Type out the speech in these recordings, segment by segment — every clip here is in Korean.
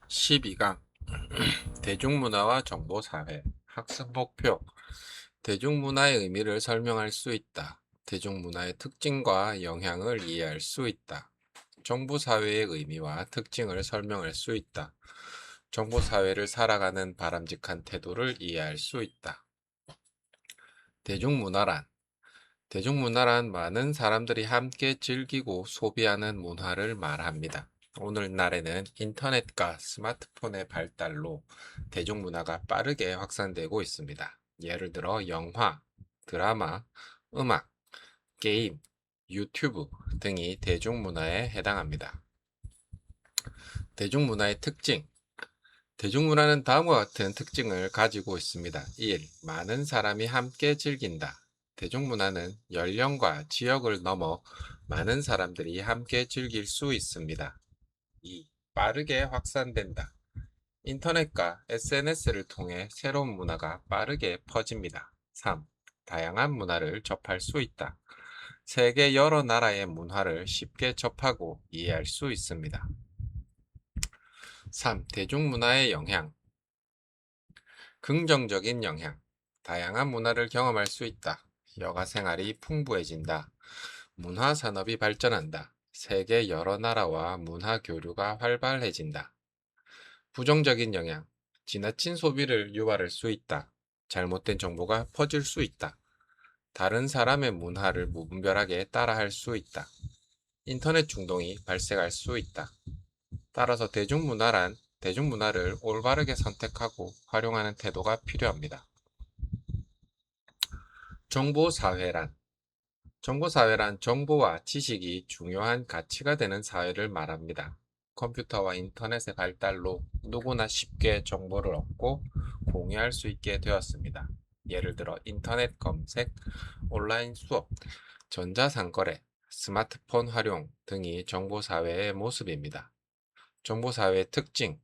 12강 대중문화와 정보사회 학습 목표 대중문화의 의미를 설명할 수 있다. 대중문화의 특징과 영향을 이해할 수 있다. 정보사회의 의미와 특징을 설명할 수 있다. 정보사회를 살아가는 바람직한 태도를 이해할 수 있다. 대중문화란 대중문화란 많은 사람들이 함께 즐기고 소비하는 문화를 말합니다. 오늘날에는 인터넷과 스마트폰의 발달로 대중문화가 빠르게 확산되고 있습니다. 예를 들어 영화, 드라마, 음악, 게임, 유튜브 등이 대중문화에 해당합니다. 대중문화의 특징 대중문화는 다음과 같은 특징을 가지고 있습니다. 1. 많은 사람이 함께 즐긴다. 대중문화는 연령과 지역을 넘어 많은 사람들이 함께 즐길 수 있습니다. 2. 빠르게 확산된다. 인터넷과 SNS를 통해 새로운 문화가 빠르게 퍼집니다. 3. 다양한 문화를 접할 수 있다. 세계 여러 나라의 문화를 쉽게 접하고 이해할 수 있습니다. 3. 대중문화의 영향 긍정적인 영향. 다양한 문화를 경험할 수 있다. 여가 생활이 풍부해진다. 문화 산업이 발전한다. 세계 여러 나라와 문화 교류가 활발해진다. 부정적인 영향. 지나친 소비를 유발할 수 있다. 잘못된 정보가 퍼질 수 있다. 다른 사람의 문화를 무분별하게 따라할 수 있다. 인터넷 중독이 발생할 수 있다. 따라서 대중문화를 올바르게 선택하고 활용하는 태도가 필요합니다. 정보사회란 정보사회란 정보와 지식이 중요한 가치가 되는 사회를 말합니다. 컴퓨터와 인터넷의 발달로 누구나 쉽게 정보를 얻고 공유할 수 있게 되었습니다. 예를 들어 인터넷 검색, 온라인 수업, 전자상거래, 스마트폰 활용 등이 정보사회의 모습입니다. 정보사회의 특징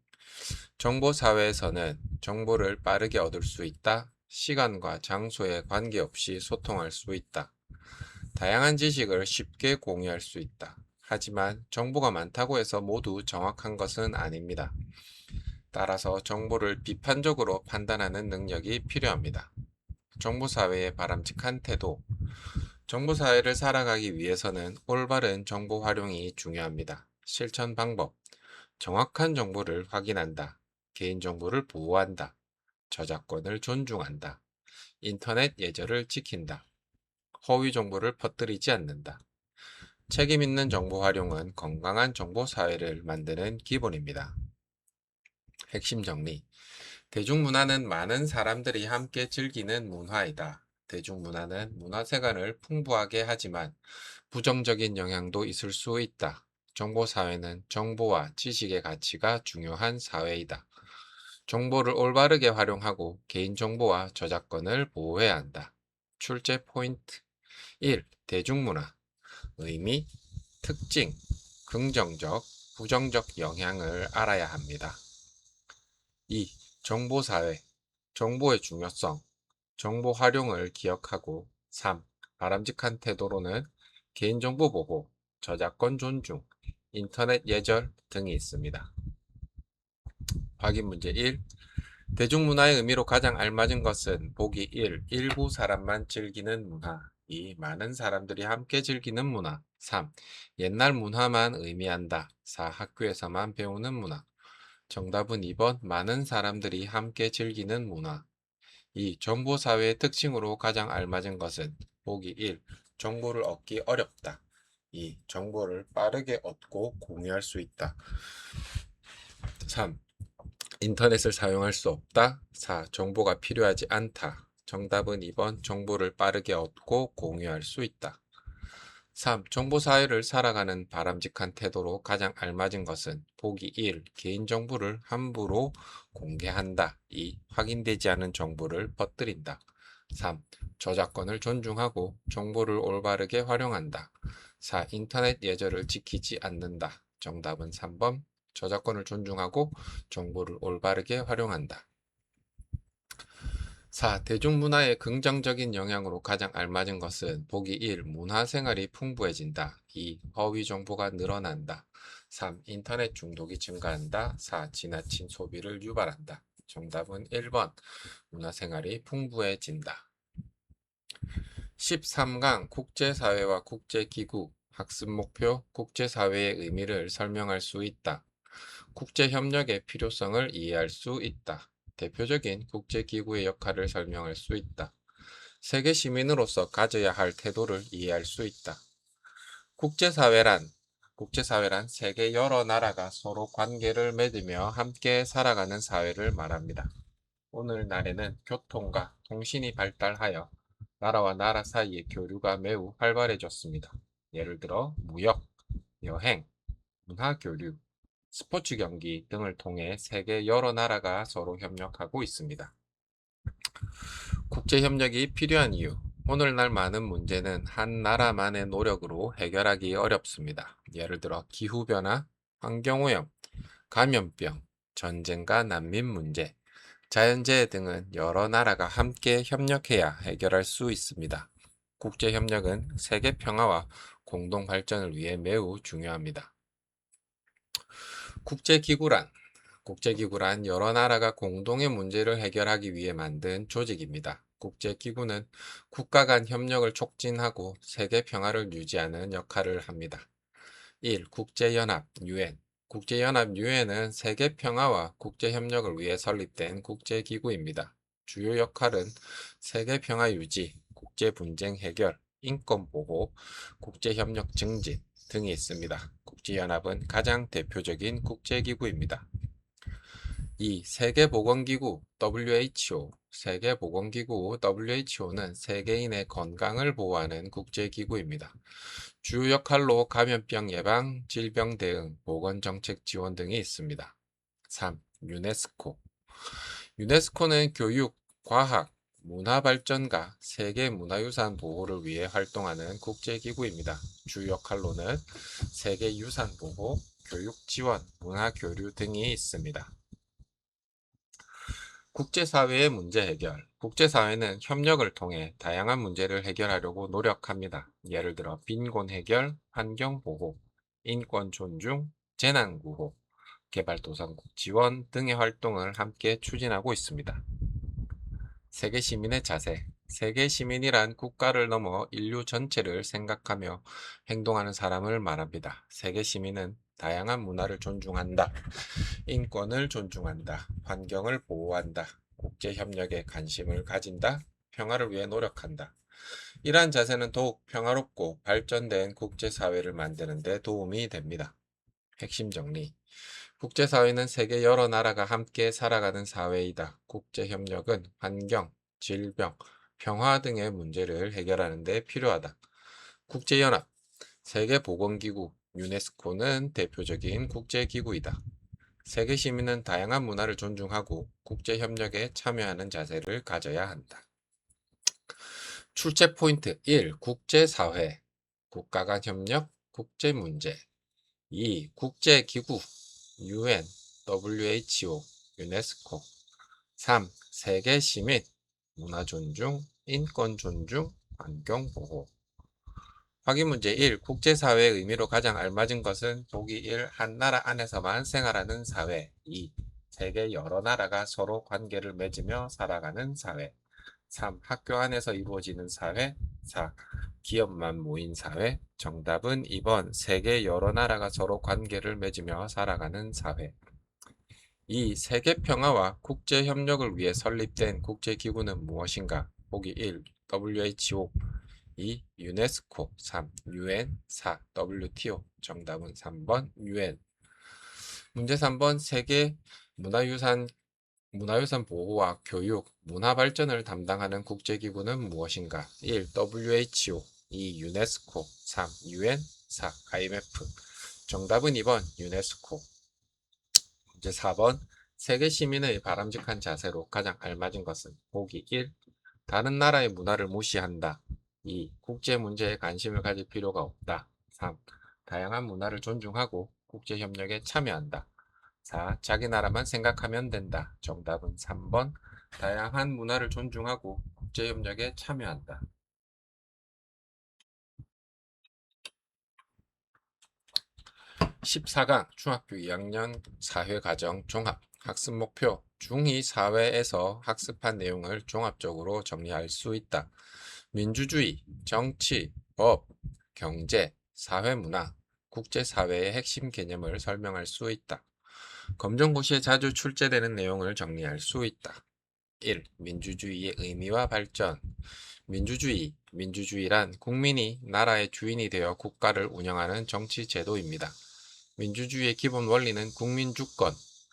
정보사회에서는 정보를 빠르게 얻을 수 있다. 시간과 장소에 관계없이 소통할 수 있다. 다양한 지식을 쉽게 공유할 수 있다. 하지만 정보가 많다고 해서 모두 정확한 것은 아닙니다. 따라서 정보를 비판적으로 판단하는 능력이 필요합니다. 정보사회의 바람직한 태도 정보사회를 살아가기 위해서는 올바른 정보 활용이 중요합니다. 실천 방법 정확한 정보를 확인한다. 개인정보를 보호한다. 저작권을 존중한다. 인터넷 예절을 지킨다. 허위 정보를 퍼뜨리지 않는다. 책임 있는 정보 활용은 건강한 정보 사회를 만드는 기본입니다. 핵심 정리. 대중문화는 많은 사람들이 함께 즐기는 문화이다. 대중문화는 문화세관을 풍부하게 하지만 부정적인 영향도 있을 수 있다. 정보사회는 정보와 지식의 가치가 중요한 사회이다. 정보를 올바르게 활용하고 개인정보와 저작권을 보호해야 한다. 출제 포인트 1. 대중문화 의미, 특징, 긍정적, 부정적 영향을 알아야 합니다. 2. 정보사회 정보의 중요성, 정보 활용을 기억하고 3. 바람직한 태도로는 개인정보 보호, 저작권 존중, 인터넷 예절 등이 있습니다. 확인 문제 1. 대중문화의 의미로 가장 알맞은 것은 보기 1. 일부 사람만 즐기는 문화 2. 많은 사람들이 함께 즐기는 문화 3. 옛날 문화만 의미한다 4. 학교에서만 배우는 문화 정답은 2번 많은 사람들이 함께 즐기는 문화 2. 정보사회의 특징으로 가장 알맞은 것은 보기 1. 정보를 얻기 어렵다 2. 정보를 빠르게 얻고 공유할 수 있다 3. 인터넷을 사용할 수 없다. 4. 정보가 필요하지 않다. 정답은 2번 정보를 빠르게 얻고 공유할 수 있다. 3. 정보사회를 살아가는 바람직한 태도로 가장 알맞은 것은 보기 1. 개인정보를 함부로 공개한다. 2. 확인되지 않은 정보를 퍼뜨린다. 3. 저작권을 존중하고 정보를 올바르게 활용한다. 4. 인터넷 예절을 지키지 않는다. 정답은 3번 저작권을 존중하고 정보를 올바르게 활용한다. 4. 대중문화의 긍정적인 영향으로 가장 알맞은 것은 보기 1. 문화생활이 풍부해진다. 2. 허위 정보가 늘어난다. 3. 인터넷 중독이 증가한다. 4. 지나친 소비를 유발한다. 정답은 1번. 문화생활이 풍부해진다. 13강 국제사회와 국제기구 학습 목표 국제사회의 의미를 설명할 수 있다. 국제협력의 필요성을 이해할 수 있다. 대표적인 국제기구의 역할을 설명할 수 있다. 세계 시민으로서 가져야 할 태도를 이해할 수 있다. 국제사회란 국제사회란 세계 여러 나라가 서로 관계를 맺으며 함께 살아가는 사회를 말합니다. 오늘날에는 교통과 통신이 발달하여 나라와 나라 사이의 교류가 매우 활발해졌습니다. 예를 들어 무역, 여행, 문화 교류, 스포츠 경기 등을 통해 세계 여러 나라가 서로 협력하고 있습니다. 국제협력이 필요한 이유. 오늘날 많은 문제는 한 나라만의 노력으로 해결하기 어렵습니다. 예를 들어 기후변화, 환경오염, 감염병, 전쟁과 난민 문제, 자연재해 등은 여러 나라가 함께 협력해야 해결할 수 있습니다. 국제협력은 세계 평화와 공동 발전을 위해 매우 중요합니다. 국제기구란 국제기구란 여러 나라가 공동의 문제를 해결하기 위해 만든 조직입니다. 국제기구는 국가 간 협력을 촉진하고 세계 평화를 유지하는 역할을 합니다. 1. 국제연합 UN 국제연합 UN은 세계 평화와 국제협력을 위해 설립된 국제기구입니다. 주요 역할은 세계 평화 유지, 국제분쟁 해결, 인권보호, 국제협력 증진 등이 있습니다. 국제연합은 가장 대표적인 국제기구입니다. 2. 세계보건기구 WHO 세계보건기구 WHO는 세계인의 건강을 보호하는 국제기구입니다. 주요 역할로 감염병 예방, 질병 대응, 보건정책 지원 등이 있습니다. 3. 유네스코 유네스코는 교육, 과학, 문화발전과 세계문화유산 보호를 위해 활동하는 국제기구입니다. 주 역할로는 세계유산 보호, 교육 지원, 문화교류 등이 있습니다. 국제사회의 문제 해결. 국제사회는 협력을 통해 다양한 문제를 해결하려고 노력합니다. 예를 들어 빈곤 해결, 환경보호, 인권 존중, 재난구호, 개발도상국 지원 등의 활동을 함께 추진하고 있습니다. 세계 시민의 자세. 세계 시민이란 국가를 넘어 인류 전체를 생각하며 행동하는 사람을 말합니다. 세계 시민은 다양한 문화를 존중한다. 인권을 존중한다. 환경을 보호한다. 국제협력에 관심을 가진다. 평화를 위해 노력한다. 이러한 자세는 더욱 평화롭고 발전된 국제사회를 만드는 데 도움이 됩니다. 핵심 정리. 국제사회는 세계 여러 나라가 함께 살아가는 사회이다. 국제협력은 환경, 질병, 평화 등의 문제를 해결하는 데 필요하다. 국제연합, 세계보건기구, 유네스코는 대표적인 국제기구이다. 세계 시민은 다양한 문화를 존중하고 국제협력에 참여하는 자세를 가져야 한다. 출제 포인트 1. 국제사회, 국가 간 협력, 국제문제 2. 국제기구, UN, WHO, 유네스코 3. 세계 시민, 문화 존중, 인권 존중, 환경 보호 확인 문제 1. 국제사회의 의미로 가장 알맞은 것은 보기 1. 한 나라 안에서만 생활하는 사회 2. 세계 여러 나라가 서로 관계를 맺으며 살아가는 사회 3. 학교 안에서 이루어지는 사회 4. 기업만 모인 사회 정답은 2번 세계 여러 나라가 서로 관계를 맺으며 살아가는 사회 2. 세계 평화와 국제 협력을 위해 설립된 국제기구는 무엇인가? 보기 1. WHO 2. 유네스코 3. UN 4. WTO 정답은 3번 UN 문제 3번 세계 문화유산 보호와 교육, 문화 발전을 담당하는 국제기구는 무엇인가? 1. WHO 2. 유네스코 3. UN 4. IMF 정답은 2번 유네스코 문제 4번 세계 시민의 바람직한 자세로 가장 알맞은 것은 보기 1. 다른 나라의 문화를 무시한다. 2. 국제 문제에 관심을 가질 필요가 없다. 3. 다양한 문화를 존중하고 국제협력에 참여한다. 4. 자기 나라만 생각하면 된다. 정답은 3번. 다양한 문화를 존중하고 국제협력에 참여한다. 14강 중학교 2학년 사회과정 종합 학습 목표 중2 사회에서 학습한 내용을 종합적으로 정리할 수 있다. 민주주의, 정치, 법, 경제, 사회문화, 국제사회의 핵심 개념을 설명할 수 있다. 검정고시에 자주 출제되는 내용을 정리할 수 있다. 1. 민주주의의 의미와 발전. 민주주의란 국민이 나라의 주인이 되어 국가를 운영하는 정치 제도입니다. 민주주의의 기본 원리는 국민주권,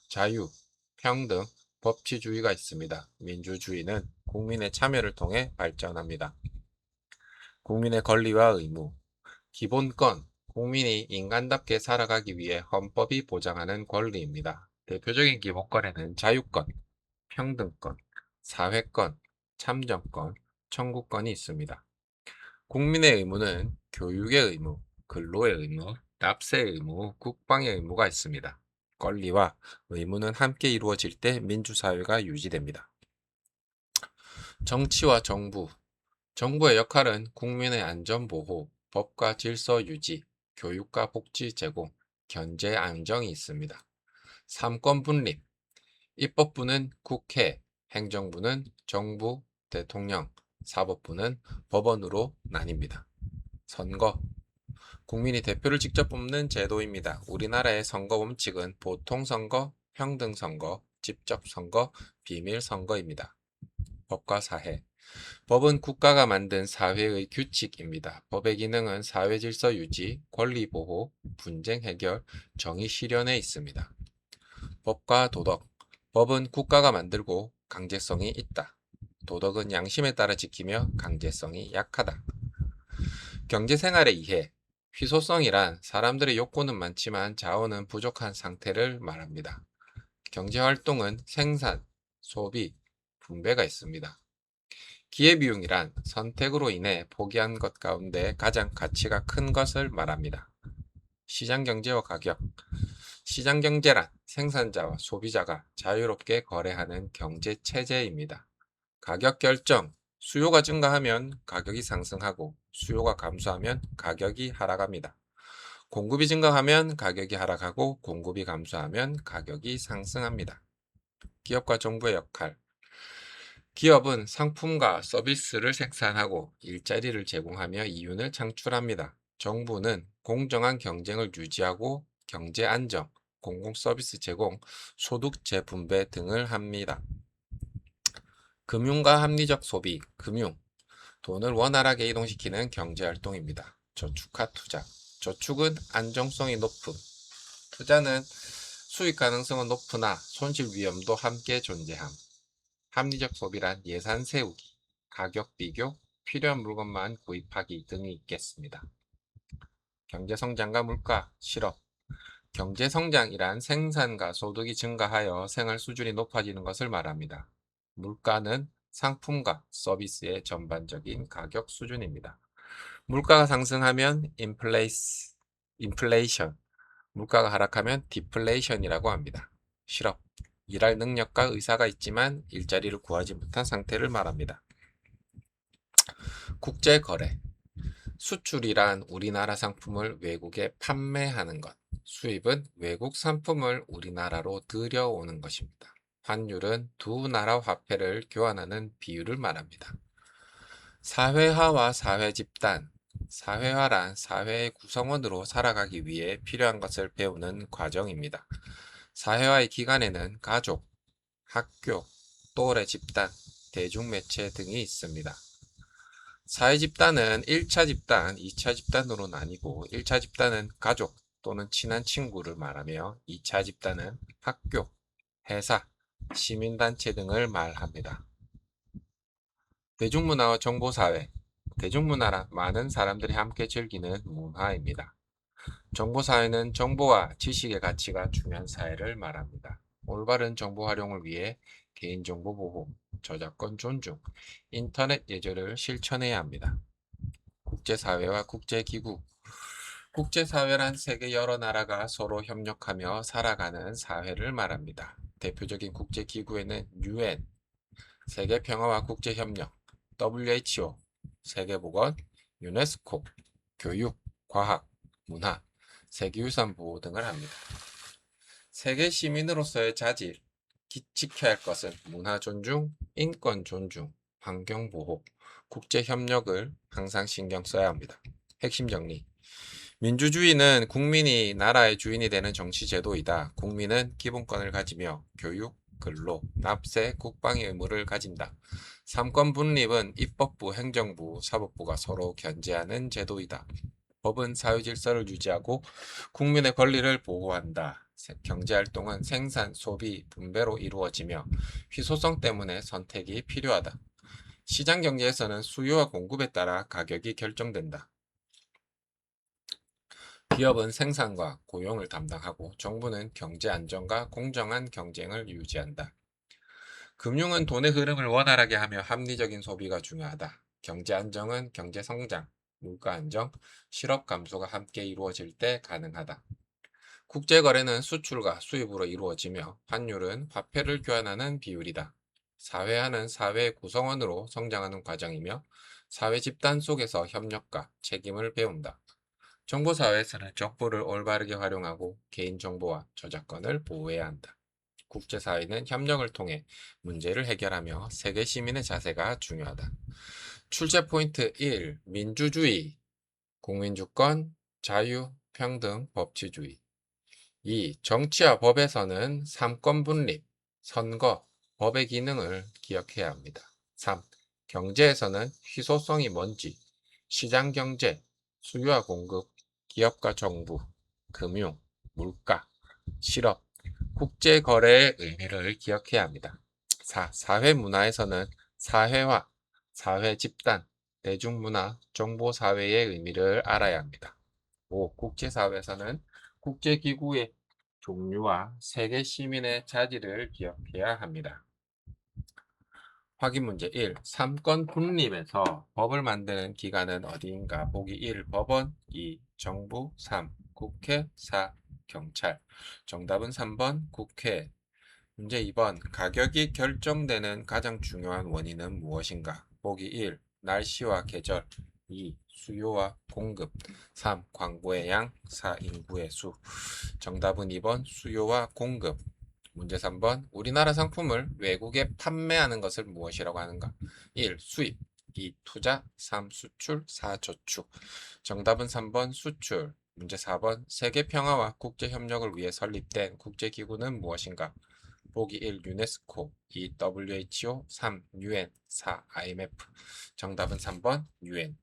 자유, 평등, 법치주의가 있습니다. 민주주의는 국민의 참여를 통해 발전합니다. 국민의 권리와 의무, 기본권, 국민이 인간답게 살아가기 위해 헌법이 보장하는 권리입니다. 대표적인 기본권에는 자유권, 평등권, 사회권, 참정권, 청구권이 있습니다. 국민의 의무는 교육의 의무, 근로의 의무, 납세의 의무, 국방의 의무가 있습니다. 권리와 의무는 함께 이루어질 때 민주사회가 유지됩니다. 정치와 정부. 정부의 역할은 국민의 안전보호, 법과 질서 유지, 교육과 복지 제공, 경제 안정이 있습니다. 삼권 분립. 입법부는 국회, 행정부는 정부, 대통령, 사법부는 법원으로 나뉩니다. 선거. 국민이 대표를 직접 뽑는 제도입니다. 우리나라의 선거 원칙은 보통선거, 평등선거, 직접선거, 비밀선거입니다. 법과 사회. 법은 국가가 만든 사회의 규칙입니다. 법의 기능은 사회 질서 유지, 권리 보호, 분쟁 해결, 정의 실현에 있습니다. 법과 도덕. 법은 국가가 만들고 강제성이 있다. 도덕은 양심에 따라 지키며 강제성이 약하다. 경제생활의 이해. 희소성이란 사람들의 욕구는 많지만 자원은 부족한 상태를 말합니다. 경제활동은 생산, 소비, 분배가 있습니다. 기회비용이란 선택으로 인해 포기한 것 가운데 가장 가치가 큰 것을 말합니다. 시장경제와 가격. 시장경제란 생산자와 소비자가 자유롭게 거래하는 경제체제입니다. 가격 결정. 수요가 증가하면 가격이 상승하고 수요가 감소하면 가격이 하락합니다. 공급이 증가하면 가격이 하락하고 공급이 감소하면 가격이 상승합니다. 기업과 정부의 역할. 기업은 상품과 서비스를 생산하고 일자리를 제공하며 이윤을 창출합니다. 정부는 공정한 경쟁을 유지하고 경제 안정, 공공 서비스 제공, 소득 재분배 등을 합니다. 금융과 합리적 소비, 금융. 돈을 원활하게 이동시키는 경제활동입니다. 저축과 투자. 저축은 안정성이 높음. 투자는 수익 가능성은 높으나 손실 위험도 함께 존재함. 합리적 소비란 예산 세우기, 가격 비교, 필요한 물건만 구입하기 등이 있겠습니다. 경제성장과 물가, 실업. 경제성장이란 생산과 소득이 증가하여 생활 수준이 높아지는 것을 말합니다. 물가는 상품과 서비스의 전반적인 가격 수준입니다. 물가가 상승하면 인플레이션, 물가가 하락하면 디플레이션이라고 합니다. 실업, 일할 능력과 의사가 있지만 일자리를 구하지 못한 상태를 말합니다. 국제거래, 수출이란 우리나라 상품을 외국에 판매하는 것, 수입은 외국 상품을 우리나라로 들여오는 것입니다. 환율은 두 나라 화폐를 교환하는 비율을 말합니다. 사회화와 사회집단. 사회화란 사회의 구성원으로 살아가기 위해 필요한 것을 배우는 과정입니다. 사회화의 기관에는 가족, 학교, 또래 집단, 대중매체 등이 있습니다. 사회집단은 1차 집단, 2차 집단으로 나뉘고 1차 집단은 가족 또는 친한 친구를 말하며 2차 집단은 학교, 회사, 시민단체 등을 말합니다. 대중문화와 정보사회. 대중문화란 많은 사람들이 함께 즐기는 문화입니다. 정보사회는 정보와 지식의 가치가 중요한 사회를 말합니다. 올바른 정보 활용을 위해 개인정보 보호, 저작권 존중, 인터넷 예절을 실천해야 합니다. 국제사회와 국제기구. 국제사회란 세계 여러 나라가 서로 협력하며 살아가는 사회를 말합니다. 대표적인 국제기구에는 UN, 세계평화와 국제협력, WHO, 세계보건, 유네스코, 교육, 과학, 문화, 세계유산 보호 등을 합니다. 세계 시민으로서의 자질, 지켜야 할 것은 문화 존중, 인권 존중, 환경 보호, 국제 협력을 항상 신경 써야 합니다. 핵심 정리. 민주주의는 국민이 나라의 주인이 되는 정치 제도이다. 국민은 기본권을 가지며 교육, 근로, 납세, 국방의 의무를 가진다. 삼권 분립은 입법부, 행정부, 사법부가 서로 견제하는 제도이다. 법은 사회질서를 유지하고 국민의 권리를 보호한다. 경제활동은 생산, 소비, 분배로 이루어지며 희소성 때문에 선택이 필요하다. 시장경제에서는 수요와 공급에 따라 가격이 결정된다. 기업은 생산과 고용을 담당하고 정부는 경제 안정과 공정한 경쟁을 유지한다. 금융은 돈의 흐름을 원활하게 하며 합리적인 소비가 중요하다. 경제 안정은 경제 성장, 물가 안정, 실업 감소가 함께 이루어질 때 가능하다. 국제거래는 수출과 수입으로 이루어지며 환율은 화폐를 교환하는 비율이다. 사회화는 사회의 구성원으로 성장하는 과정이며 사회 집단 속에서 협력과 책임을 배운다. 정보사회에서는 정보를 올바르게 활용하고 개인정보와 저작권을 보호해야 한다. 국제사회는 협력을 통해 문제를 해결하며 세계 시민의 자세가 중요하다. 출제 포인트 1. 민주주의, 국민주권, 자유, 평등, 법치주의. 2. 정치와 법에서는 삼권 분립, 선거, 법의 기능을 기억해야 합니다. 3. 경제에서는 희소성이 뭔지, 시장경제, 수요와 공급, 기업과 정부, 금융, 물가, 실업, 국제거래의 의미를 기억해야 합니다. 4. 사회문화에서는 사회화, 사회집단, 대중문화, 정보사회의 의미를 알아야 합니다. 5. 국제사회에서는 국제기구의 종류와 세계 시민의 자질을 기억해야 합니다. 확인 문제 1. 삼권 분립에서 법을 만드는 기관은 어디인가? 보기 1. 법원, 2. 정부, 3. 국회, 4. 경찰. 정답은 3번 국회. 문제 2번. 가격이 결정되는 가장 중요한 원인은 무엇인가? 보기 1. 날씨와 계절, 2. 수요와 공급, 3. 광고의 양, 4. 인구의 수. 정답은 2번 수요와 공급. 문제 3번. 우리나라 상품을 외국에 판매하는 것을 무엇이라고 하는가? 1. 수입, 2. 투자, 3. 수출, 4. 저축. 정답은 3번 수출. 문제 4번. 세계 평화와 국제 협력을 위해 설립된 국제기구는 무엇인가? 보기 1. 유네스코, 2. WHO, 3. UN, 4. IMF. 정답은 3번 UN.